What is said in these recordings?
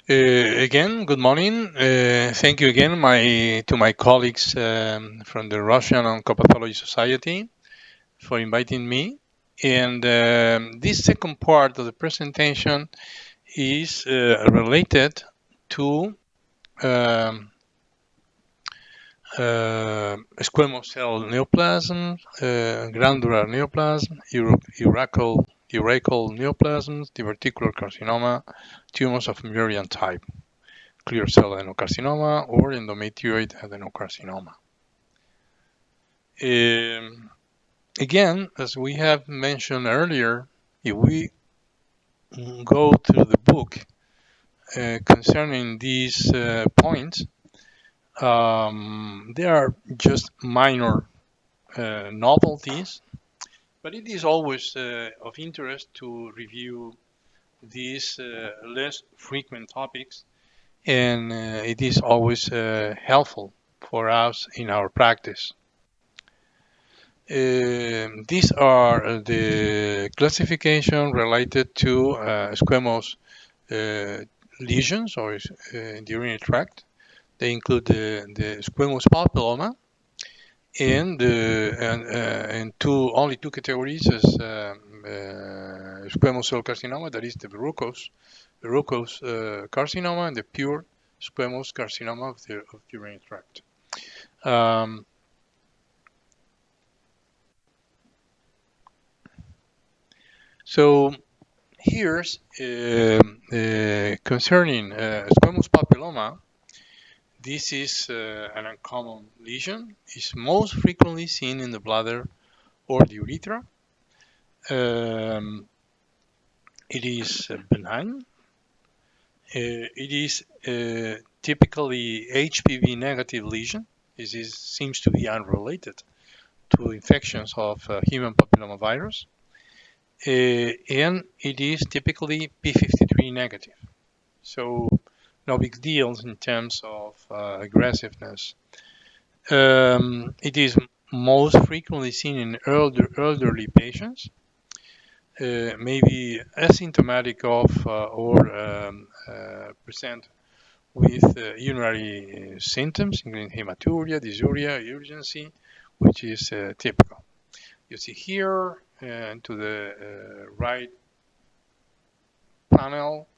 Again, good morning. Thank you again to my colleagues from the Russian Oncopathology Society for inviting me. And this second part of the presentation is related to squamous cell neoplasm, granular neoplasm, urachal neoplasms, diverticular carcinoma, tumors of Mullerian type, clear cell adenocarcinoma, or endometrioid adenocarcinoma. Again, as we have mentioned earlier, if we go through the book concerning these points, they are just minor novelties, but it is always of interest to review these less frequent topics, and it is always helpful for us in our practice. These are the classification related to squamous lesions or in the urinary tract. They include the squamous papilloma and only two categories as squamous cell carcinoma, that is the verrucous carcinoma, and the pure squamous carcinoma of the urinary tract. So here's concerning squamous papilloma. This is an uncommon lesion. It's most frequently seen in the bladder or the urethra. It is benign. It is typically HPV negative lesion. This seems to be unrelated to infections of human papillomavirus. And it is typically P53 negative. So no big deals in terms of aggressiveness. It is most frequently seen in elderly patients, maybe asymptomatic of or present with urinary symptoms, including hematuria, dysuria, urgency, which is typical. You see here to the right panel,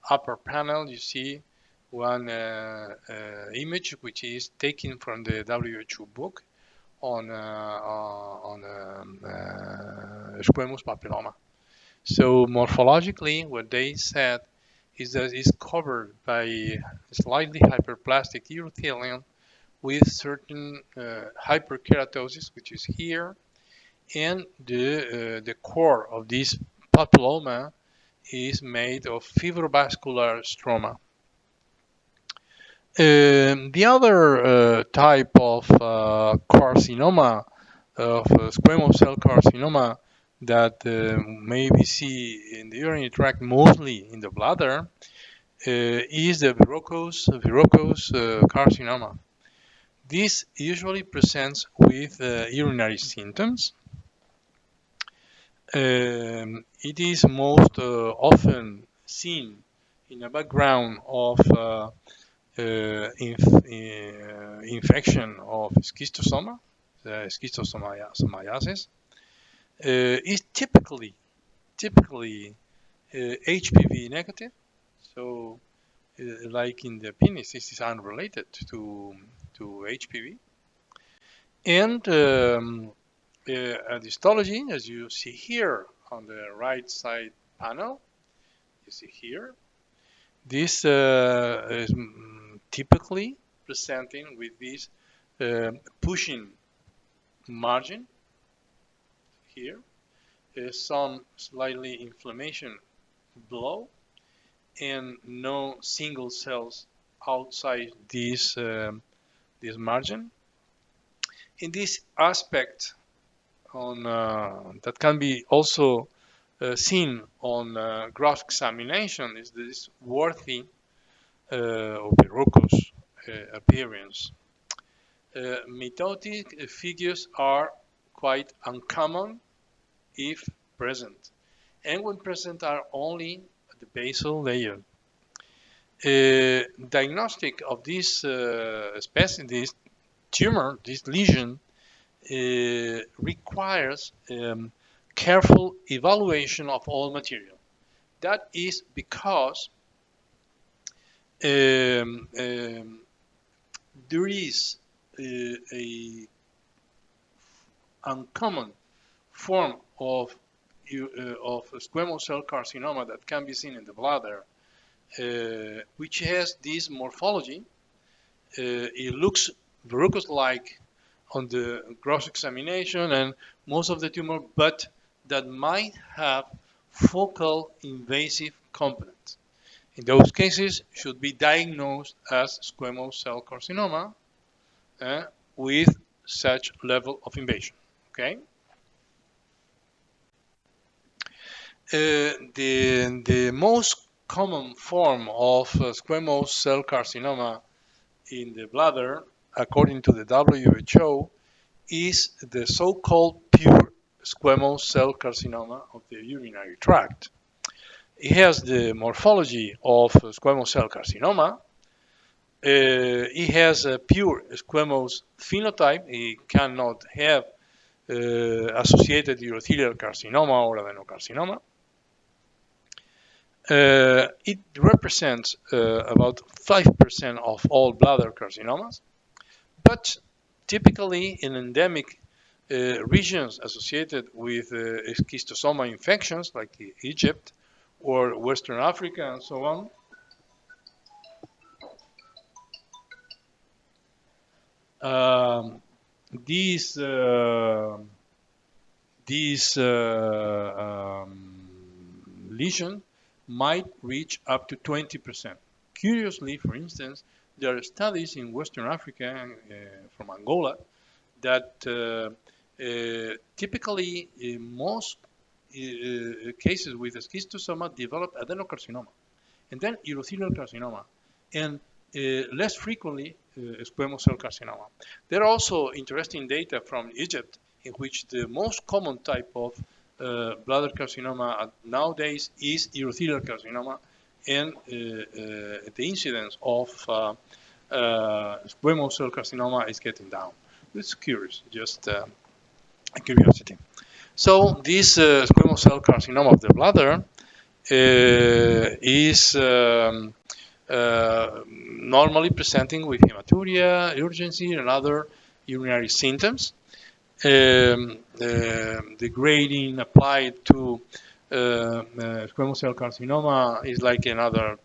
upper panel, you see one image which is taken from the WHO book on squamous papilloma. So morphologically, what they said is that it's covered by slightly hyperplastic urothelium with certain hyperkeratosis, which is here, and the core of this papilloma is made of fibrovascular stroma. The other type of carcinoma, of squamous cell carcinoma, that may be seen in the urinary tract, mostly in the bladder, is the verrucous carcinoma. This usually presents with urinary symptoms. It is most often seen in a background of infection of schistosoma, schistosomiasis. Is typically HPV negative. So, like in the penis, this is unrelated to HPV. And histology, as you see here on the right side panel, you see here, this is typically presenting with this pushing margin here. Some slightly inflammation below, and no single cells outside this margin. In this aspect, that can be also seen on gross examination, is this worthy of verrucous appearance. Mitotic figures are quite uncommon if present, and when present are only at the basal layer. Diagnostic of this specimen, this tumor, this lesion, requires careful evaluation of all material. That is because there is a uncommon form of squamous cell carcinoma that can be seen in the bladder, which has this morphology. It looks verrucous-like on the gross examination and most of the tumor, but that might have focal invasive components. In those cases, should be diagnosed as squamous cell carcinoma with such level of invasion. Okay. The most common form of squamous cell carcinoma in the bladder, according to the WHO, is the so-called pure squamous cell carcinoma of the urinary tract. It has the morphology of squamous cell carcinoma. It has a pure squamous phenotype. It cannot have associated urothelial carcinoma or adenocarcinoma. It represents about 5% of all bladder carcinomas, but typically in endemic regions associated with schistosoma infections like Egypt or Western Africa and so on, these lesions might reach up to 20%. Curiously, for instance, there are studies in Western Africa from Angola that typically most cases with schistosoma develop adenocarcinoma and then urothelial carcinoma, and less frequently squamous cell carcinoma. There are also interesting data from Egypt in which the most common type of bladder carcinoma nowadays is urothelial carcinoma, and the incidence of squamous cell carcinoma is getting down. It's curious, just a curiosity. So this squamous cell carcinoma of the bladder is normally presenting with hematuria, urgency, and other urinary symptoms. The grading applied to squamous cell carcinoma is like in other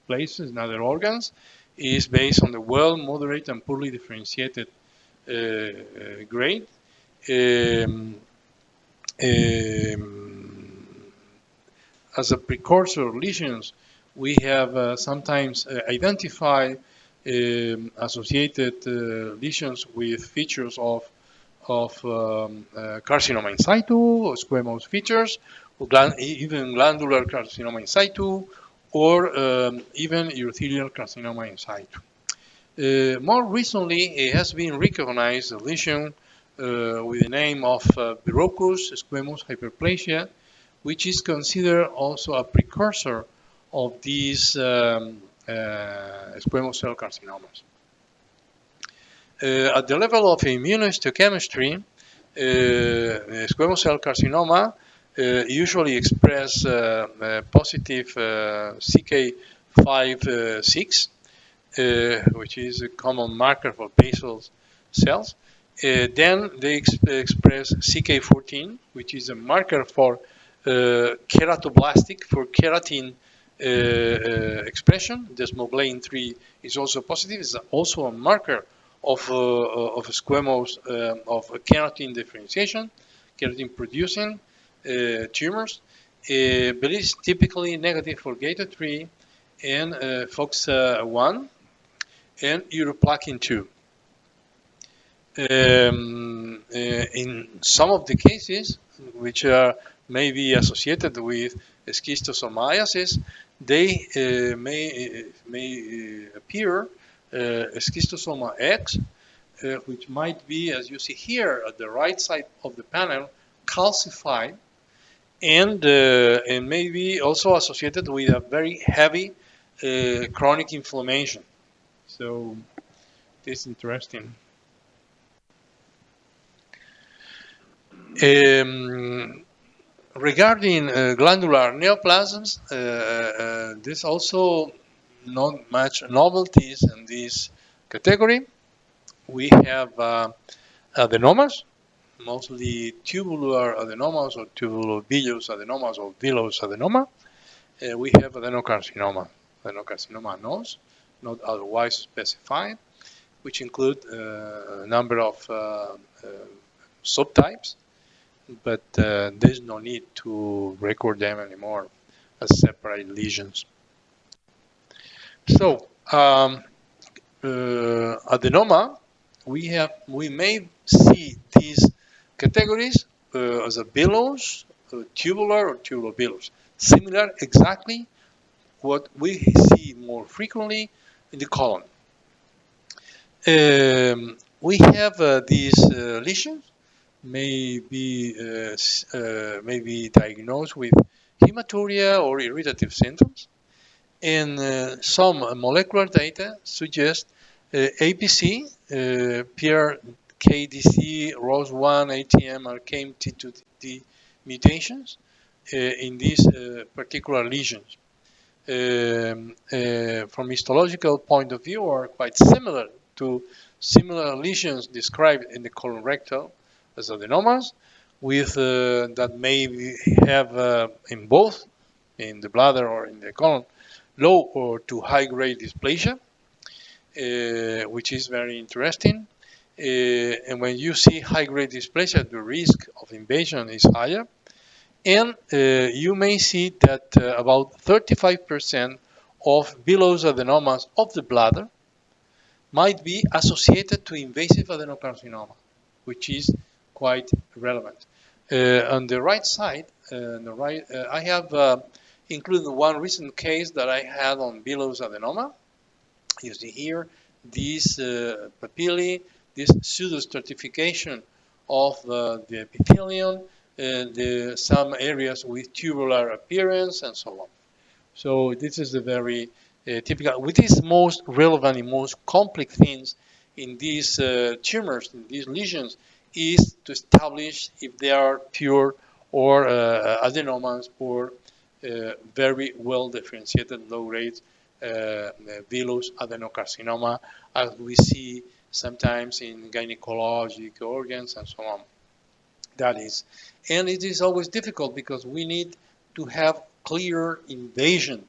places, in other organs, is based on the well, moderate, and poorly differentiated grade. As a precursor lesions, we have sometimes identified associated lesions with features of carcinoma in situ, or squamous features, or even glandular carcinoma in situ, or even urothelial carcinoma in situ. More recently, it has been recognized a lesion with the name of verrucous squamous hyperplasia, which is considered also a precursor of these squamous cell carcinomas. At the level of immunohistochemistry, squamous cell carcinoma usually express positive CK5-6, which is a common marker for basal cells. Then they express CK14, which is a marker for keratoblastic, for keratin expression. Desmoglein 3 is also positive. It's also a marker of squamous, of keratin differentiation, keratin producing tumors. But it's typically negative for Gata3 and FOX1 and uroplakin 2. In some of the cases, which are maybe associated with schistosomiasis, they may appear schistosoma X, which might be, as you see here at the right side of the panel, calcified, and may be also associated with a very heavy chronic inflammation. So this is interesting. Regarding glandular neoplasms, there's also not much novelties in this category. We have adenomas, mostly tubular adenomas or tubulobilous adenomas or villous adenoma. We have adenocarcinoma nodes, not otherwise specified, which include a number of subtypes, but there's no need to record them anymore as separate lesions. So adenoma, we may see these categories as a villous, tubular, or tubulobilous, similar exactly what we see more frequently in the colon. We have these lesions may be diagnosed with hematuria or irritative symptoms, and some molecular data suggest APC, PRKDC, ROS1, ATM, or KMT2D mutations in these particular lesions. From histological point of view, are quite similar to similar lesions described in the colorectal as adenomas, with that may have in both, in the bladder or in the colon, low or to high grade dysplasia, which is very interesting. And when you see high grade dysplasia, the risk of invasion is higher. And you may see that about 35% of villous adenomas of the bladder might be associated to invasive adenocarcinoma, which is quite relevant. On the right side, I have included one recent case that I had on villous adenoma. You see here this papillae, this pseudostratification of the epithelium, some areas with tubular appearance, and so on. So this is a very typical, which is most relevant and most complex things in these tumors, in these lesions, is to establish if they are pure or adenomas or very well differentiated low-grade villous adenocarcinoma, as we see sometimes in gynecologic organs and so on. That is, and it is always difficult because we need to have clear invasion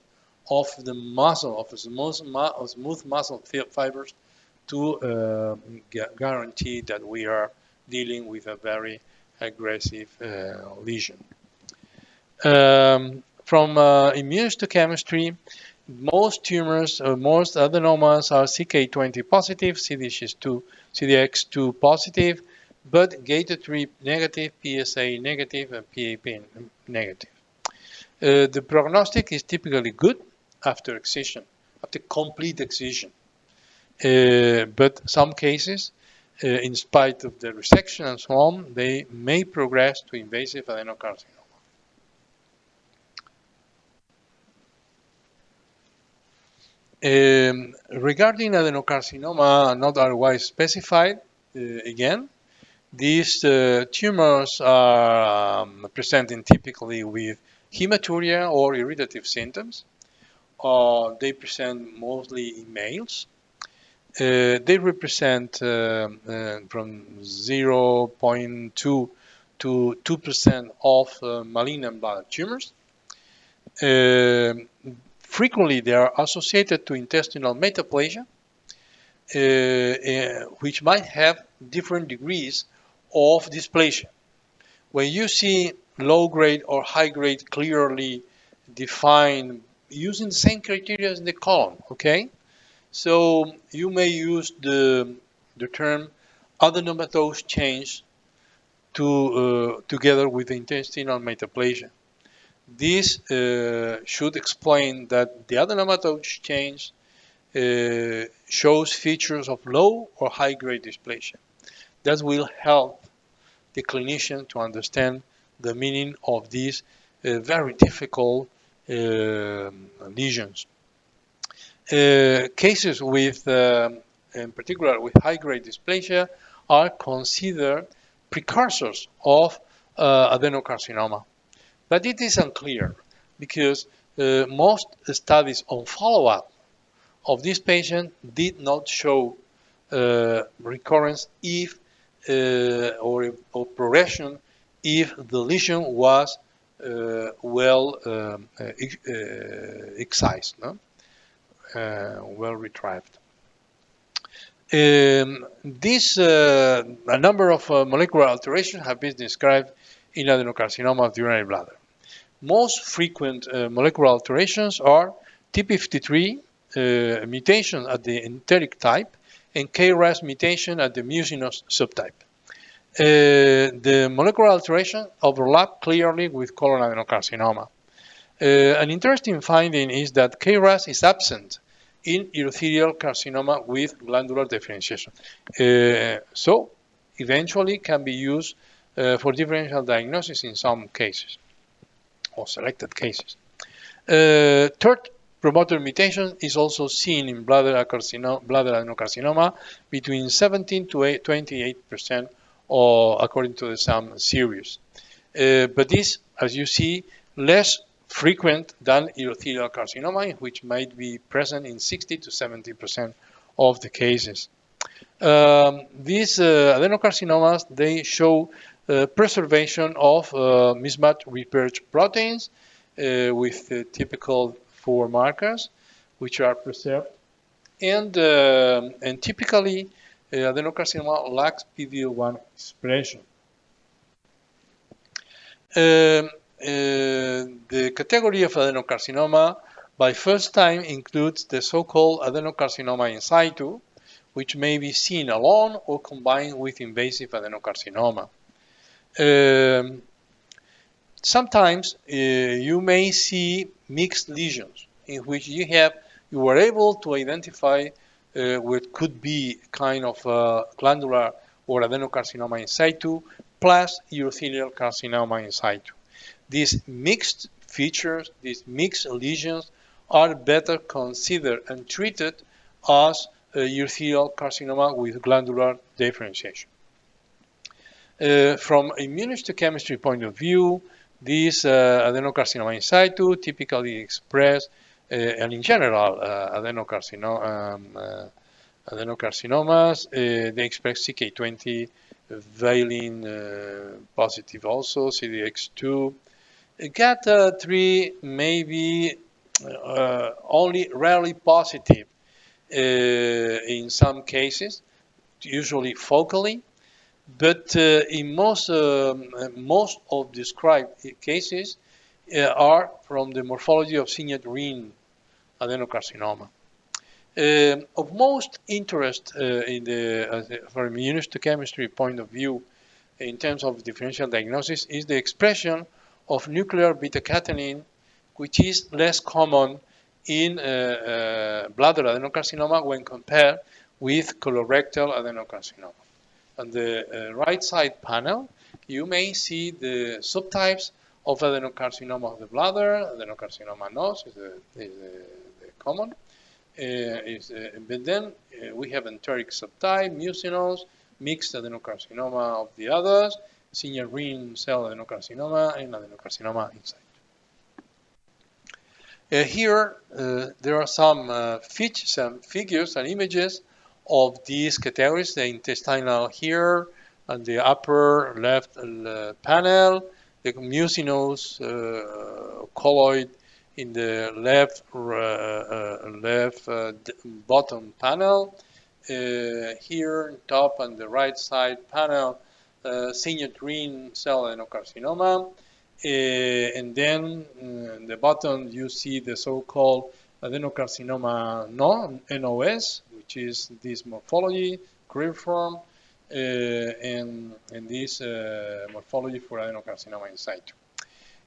of the muscle, of smooth muscle fibers to guarantee that we are dealing with a very aggressive lesion. From immunohistochemistry, most tumors, most adenomas are CK20 positive, CDX2 positive, but gated-3 negative, PSA negative, and PAP negative. The prognostic is typically good after excision, after complete excision. But some cases, in spite of the resection and so on, they may progress to invasive adenocarcinoma. Regarding adenocarcinoma not otherwise specified, again, these tumors are presenting typically with hematuria or irritative symptoms. They present mostly in males. They represent from 0.2 to 2% of malignant bladder tumors. Frequently, they are associated to intestinal metaplasia, which might have different degrees of dysplasia. When you see low-grade or high-grade clearly defined using the same criteria as in the colon, okay? So you may use the term adenomatous change together with the intestinal metaplasia. This should explain that the adenomatous change shows features of low or high-grade dysplasia. That will help the clinician to understand the meaning of these very difficult lesions. Cases with, in particular with high-grade dysplasia, are considered precursors of adenocarcinoma. But it is unclear because most studies on follow-up of this patient did not show recurrence if or progression if the lesion was well excised, no? Well retrieved. A number of molecular alterations have been described in adenocarcinoma of the urinary bladder. Most frequent molecular alterations are TP53 mutation at the enteric type and KRAS mutation at the mucinous subtype. The molecular alteration overlap clearly with colon adenocarcinoma. An interesting finding is that KRAS is absent in urothelial carcinoma with glandular differentiation. So eventually can be used for differential diagnosis in some cases or selected cases. Third promoter mutation is also seen in bladder adenocarcinoma between 17 to 28% or according to the SAM series. But this, as you see, less frequent than urothelial carcinoma, which might be present in 60 to 70% of the cases. These adenocarcinomas, they show preservation of mismatch repair proteins with typical 4 markers, which are preserved, and typically adenocarcinoma lacks PD-L1 expression. The category of adenocarcinoma by first time includes the so-called adenocarcinoma in situ, which may be seen alone or combined with invasive adenocarcinoma. Sometimes you may see mixed lesions in which you are able to identify what could be kind of glandular or adenocarcinoma in situ plus urothelial carcinoma in situ. These mixed features, these mixed lesions, are better considered and treated as urothelial carcinoma with glandular differentiation. From immunohistochemistry point of view, these adenocarcinoma in situ typically express, and in general, adenocarcinomas, they express CK20, valine positive also, CDX2. GATA3 may be only rarely positive in some cases, usually focally, but in most of described cases are from the morphology of signet ring adenocarcinoma. Of most interest from immunohistochemistry point of view in terms of differential diagnosis is the expression of nuclear beta-catenin, which is less common in bladder adenocarcinoma when compared with colorectal adenocarcinoma. On the right side panel, you may see the subtypes of adenocarcinoma of the bladder. Adenocarcinoma nos is the common. But then we have enteric subtype, mucinous, mixed adenocarcinoma of the others, signet ring cell adenocarcinoma, and adenocarcinoma inside. Here, there are some figures and images of these categories, the intestinal here and the upper left panel, the mucinous colloid in the left bottom panel, here top on the right side panel, signet ring cell adenocarcinoma, and then in the bottom you see the so-called adenocarcinoma NOS, which is this morphology, cruciform, and this morphology for adenocarcinoma in situ.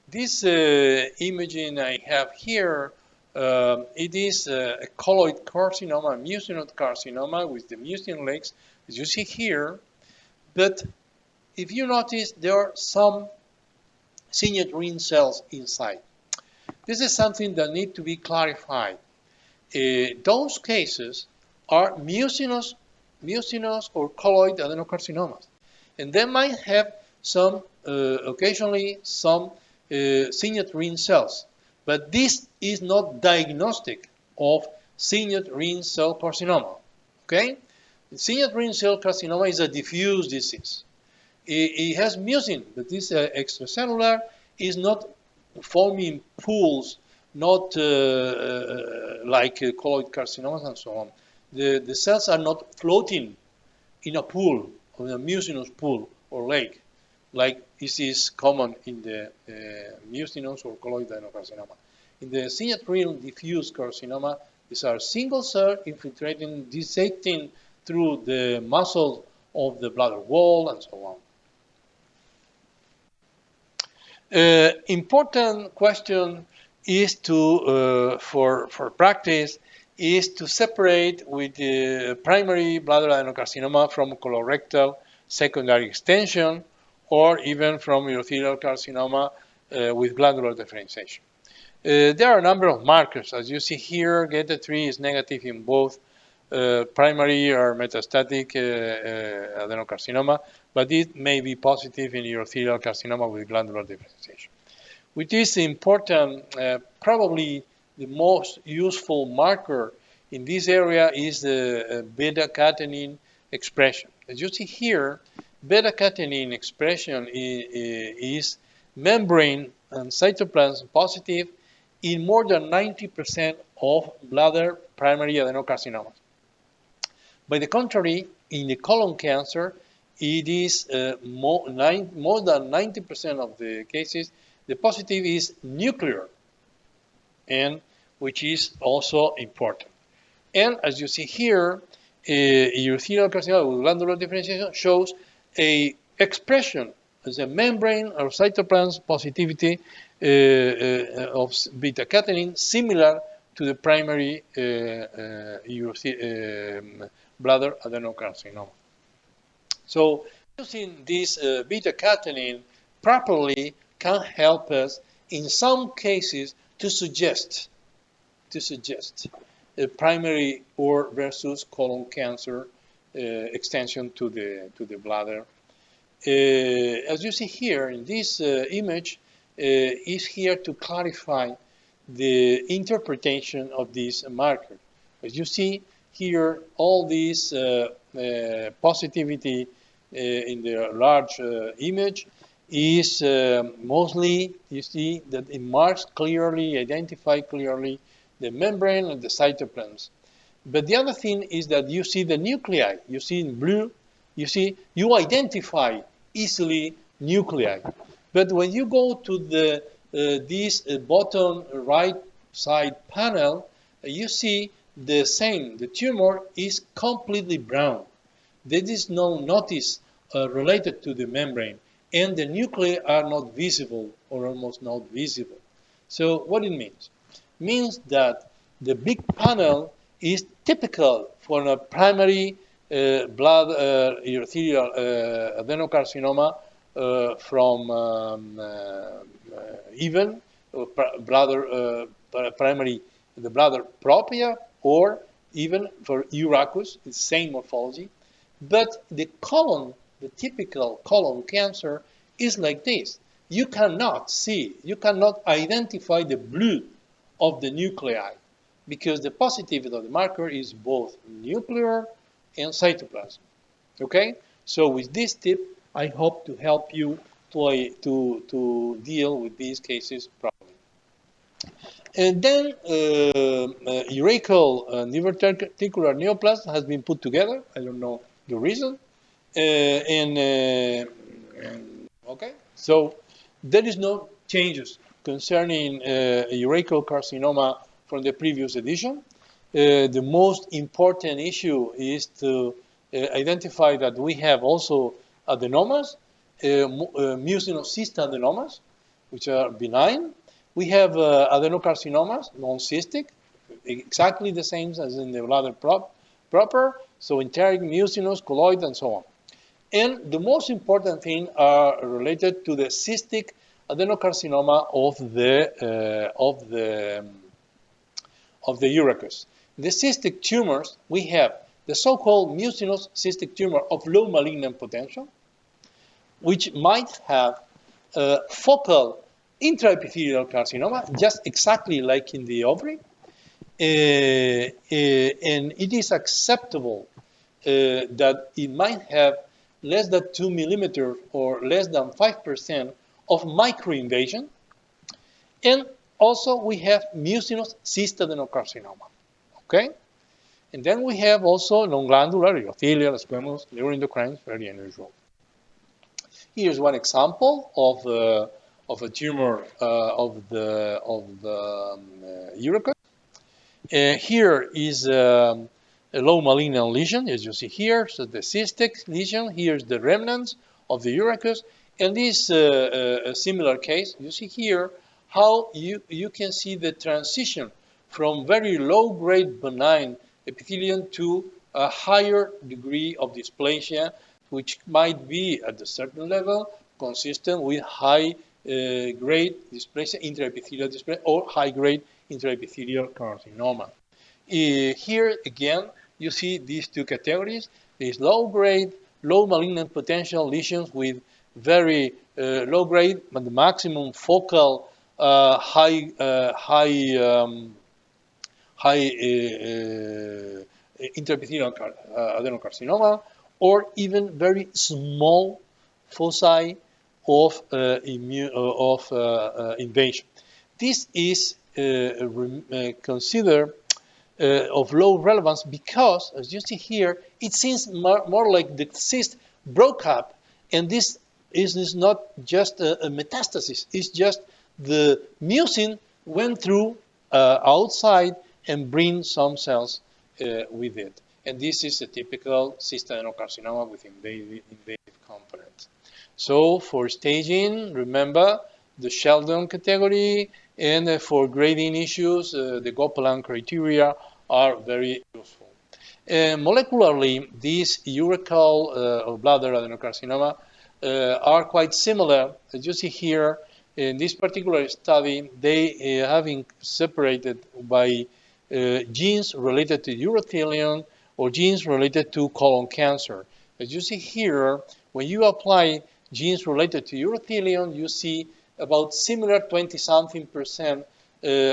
This imaging I have here, it is a colloid carcinoma, mucinous carcinoma with the mucin legs, as you see here. But if you notice, there are some signet ring cells inside. This is something that needs to be clarified. those cases are mucinous or colloid adenocarcinomas. And they might have some, occasionally, some signet ring cells. But this is not diagnostic of signet ring cell carcinoma. Okay? Signet ring cell carcinoma is a diffuse disease. It has mucin, but this extracellular is not forming pools, not like colloid carcinomas and so on. The cells are not floating in a pool, or in a mucinous pool or lake, like this is common in the mucinous or colloid adenocarcinoma. In the signet ring diffuse carcinoma, these are single cell infiltrating, dissecting through the muscles of the bladder wall and so on. Important question is to, for practice, is to separate with the primary bladder adenocarcinoma from colorectal secondary extension, or even from urothelial carcinoma with glandular differentiation. There are a number of markers. As you see here, GETA3 is negative in both primary or metastatic adenocarcinoma, but it may be positive in urothelial carcinoma with glandular differentiation. Which is important, probably the most useful marker in this area is the beta-catenin expression. As you see here, beta-catenin expression is membrane and cytoplasm positive in more than 90% of bladder primary adenocarcinomas. By the contrary, in the colon cancer, it is more than 90% of the cases, the positive is nuclear, and which is also important. And as you see here, urothelial carcinoma with glandular differentiation shows a expression as a membrane or cytoplasm positivity of beta-catenin similar to the primary bladder adenocarcinoma. So using this beta-catenin properly can help us in some cases to suggest a primary or versus colon cancer extension to the bladder. As you see here in this image, is here to clarify the interpretation of this marker. As you see here, all these positivity in the large image is mostly, you see that it marks clearly, identify clearly the membrane and the cytoplasms. But the other thing is that you see the nuclei. You see in blue, you identify easily nuclei. But when you go to the this bottom right side panel, you see the same. The tumor is completely brown. There is no notice related to the membrane, and the nuclei are not visible or almost not visible. So what it means? It means that the big panel is typical for a primary blood urothelial adenocarcinoma from even bladder primary, the bladder propria, or even for urachus, the same morphology. But the colon, the typical colon cancer, is like this. You cannot see, you cannot identify the blue of the nuclei because the positivity of the marker is both nuclear and cytoplasm. Okay? So with this tip, I hope to help you to deal with these cases properly. And then urachal diverticular neoplasm has been put together. I don't know the reason. Okay, so there is no changes concerning urachal carcinoma from the previous edition. The most important issue is to identify that we have also adenomas, mucinous adenomas, which are benign. We have adenocarcinomas, non-cystic, exactly the same as in the bladder proper, so enteric, mucinous, colloid, and so on. And the most important thing are related to the cystic adenocarcinoma of the urachus. the cystic tumors, we have the so-called mucinous cystic tumor of low malignant potential, which might have focal intraepithelial carcinoma, just exactly like in the ovary. And it is acceptable that it might have less than 2 millimeters or less than 5% of microinvasion. And also we have mucinous cystadenocarcinoma. Okay? And then we have also non-glandular, urothelial, squamous, neuroendocrine, very unusual. Here's one example of a tumor of the urachus. Here is a low malignant lesion, as you see here. So the cystic lesion, here's the remnants of the urachus. And this a similar case, you see here how you can see the transition from very low-grade benign epithelium to a higher degree of dysplasia, which might be at a certain level consistent with high grade dysplasia, intraepithelial dysplasia, or high-grade intraepithelial carcinoma. Here again, you see these two categories. There's low-grade, low malignant potential lesions with very low grade, but the maximum focal high intraepithelial adenocarcinoma, or even very small foci of invasion. This is considered of low relevance because, as you see here, it seems more like the cyst broke up, and this is not just a metastasis. It's just the mucin went through outside and bring some cells with it. And this is a typical cystadenocarcinoma with invasive component. So for staging, remember the Sheldon category, and for grading issues, the Gopalan criteria are very useful. Molecularly, these urachal or bladder adenocarcinoma are quite similar. As you see here, in this particular study, they have been separated by genes related to urothelium or genes related to colon cancer. As you see here, when you apply genes related to urothelium, you see about similar 20-something%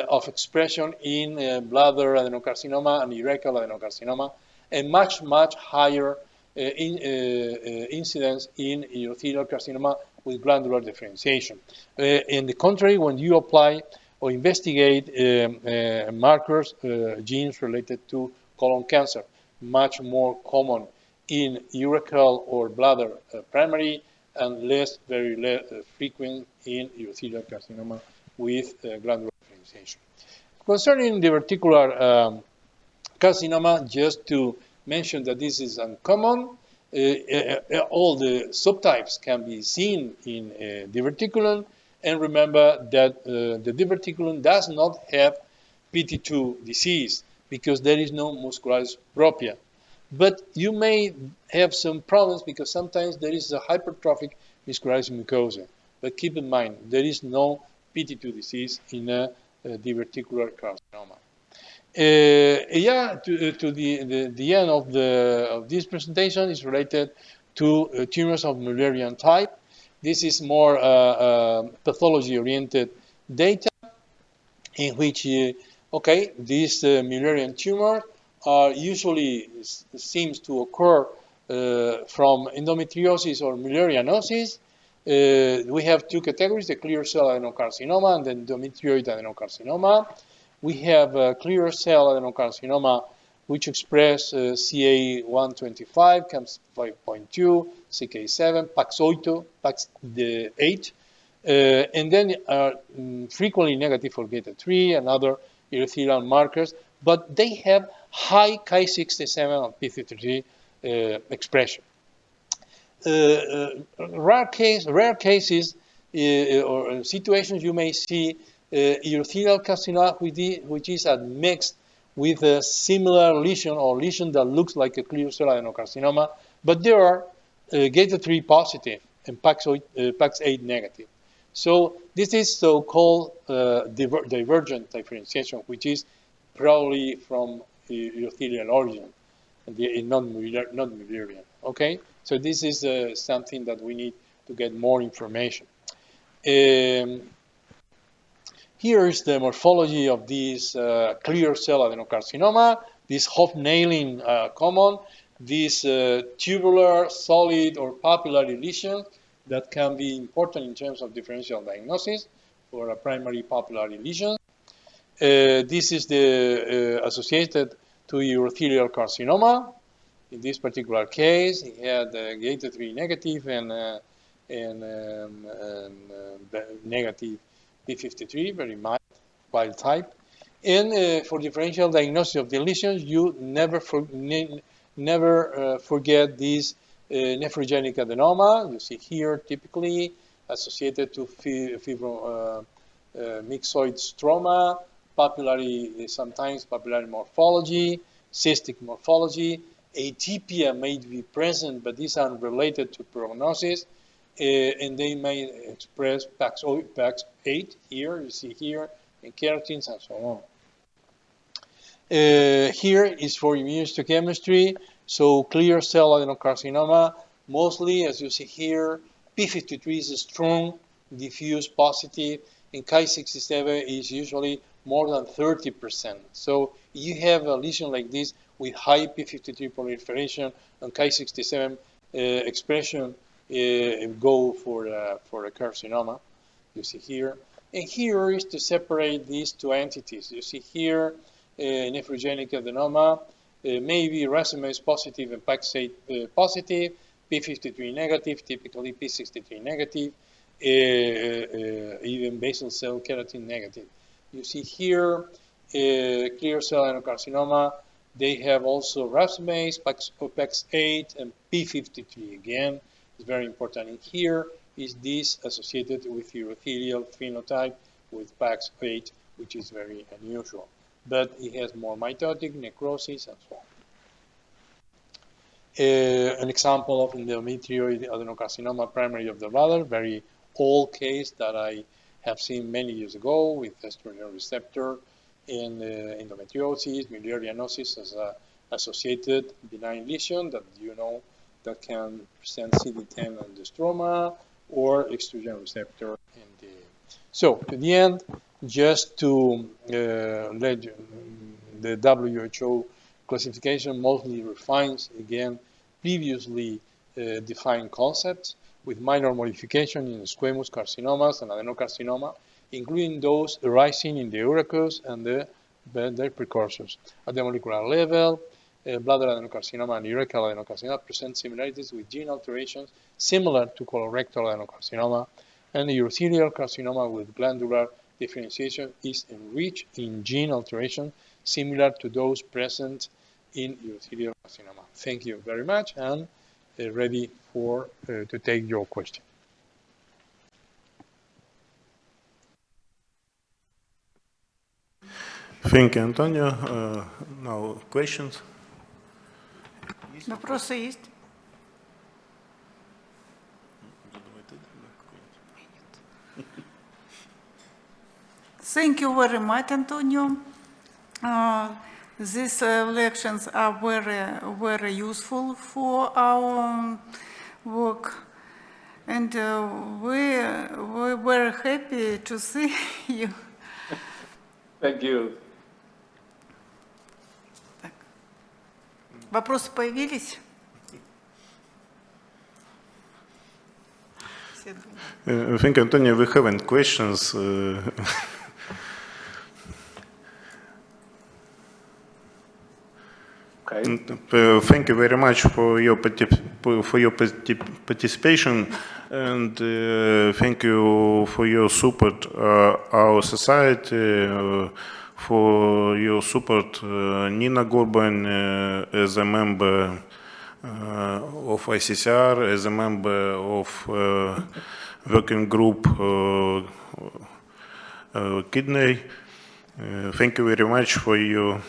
of expression in bladder adenocarcinoma and urachal adenocarcinoma, and much higher incidence in urothelial carcinoma with glandular differentiation. In the contrary, when you apply or investigate markers, genes related to colon cancer, much more common in urachal or bladder primary, and very frequent in urothelial carcinoma with glandular differentiation. Concerning diverticular carcinoma, just to mention that this is uncommon. All the subtypes can be seen in diverticulum, and remember that the diverticulum does not have PT2 disease because there is no muscularis propria. But you may have some problems because sometimes there is a hypertrophic muscularis mucosa. But keep in mind, there is no PT2 disease in a diverticular carcinoma. To the end of this presentation is related to tumors of Mullerian type. This is more pathology-oriented data in which, these Mullerian tumors are usually seems to occur from endometriosis or Mullerianosis. We have two categories, the clear cell adenocarcinoma and the endometrioid adenocarcinoma. We have clear cell adenocarcinoma, which express CA125, CAMS5.2, CK7, PAX8, PAX8, and then are frequently negative for beta-3 and other urothelial markers, but they have high Ki67 and p53 expression. Rare cases or situations you may see urothelial carcinoma which is admixed with a similar lesion or lesion that looks like a clear cell adenocarcinoma, but there are beta-3 positive and PAX8 negative. So this is so-called divergent differentiation, which is probably from urothelial origin, not Mullerian. Okay, so this is something that we need to get more information. Here is the morphology of this clear cell adenocarcinoma, this hobnailing common, this tubular, solid, or papillary lesion that can be important in terms of differential diagnosis for a primary papillary lesion. This is the associated to urothelial carcinoma. In this particular case, he had Gata 3 negative and negative P53, very mild, wild type. And for differential diagnosis of the lesions, you never forget this nephrogenic adenoma. You see here, typically associated to myxoid stroma, papillary, sometimes papillary morphology, cystic morphology. Atypia may be present, but these are unrelated to prognosis, and they may express PAX8 here, you see here, and keratins and so on. Here is for immunohistochemistry, so clear cell adenocarcinoma, mostly, as you see here, P53 is strong, diffuse positive, and Ki67 is usually more than 30%. So you have a lesion like this with high P53 proliferation and Ki67 expression, go for a carcinoma, you see here. And here is to separate these two entities. You see here, nephrogenic adenoma, maybe racemase positive and PAX8 positive, P53 negative, typically P63 negative, even basal cell keratin negative. You see here, clear cell adenocarcinoma, they have also racemase, PAX8, and P53 again. It's very important. And here is this associated with urothelial phenotype with PAX8, which is very unusual. But it has more mitotic, necrosis, and so on. An example of endometrioid adenocarcinoma primary of the bladder, very old case that I have seen many years ago with estrogen receptor in endometriosis, mullerianosis as an associated benign lesion that you know that can present CD10 on the stroma or estrogen receptor in the. So to the end, just to let you, the WHO classification mostly refines again previously defined concepts with minor modification in squamous carcinomas and adenocarcinoma, including those arising in the urachus and their precursors. At the molecular level, bladder adenocarcinoma and urachal adenocarcinoma present similarities with gene alterations similar to colorectal adenocarcinoma, and the urothelial carcinoma with glandular differentiation is enriched in gene alteration similar to those present in urothelial carcinoma. Thank you very much, and ready for to take your question. Thank you, Antonio. Now questions. Вопросы есть? Thank you very much, Antonio. These lectures are very useful for our work, and we're very happy to see you. Thank you. Так. Вопросы появились? Thank you, Antonio. We haven't questions. Okay. Thank you very much for your participation, and thank you for your support our society, for your support Nina Gorban as a member of ICCR, as a member of working group kidney. Thank you very much for your.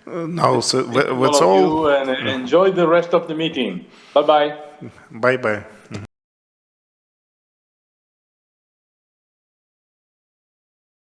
Now, so that's all. And enjoy the rest of the meeting. Bye-bye. Bye-bye.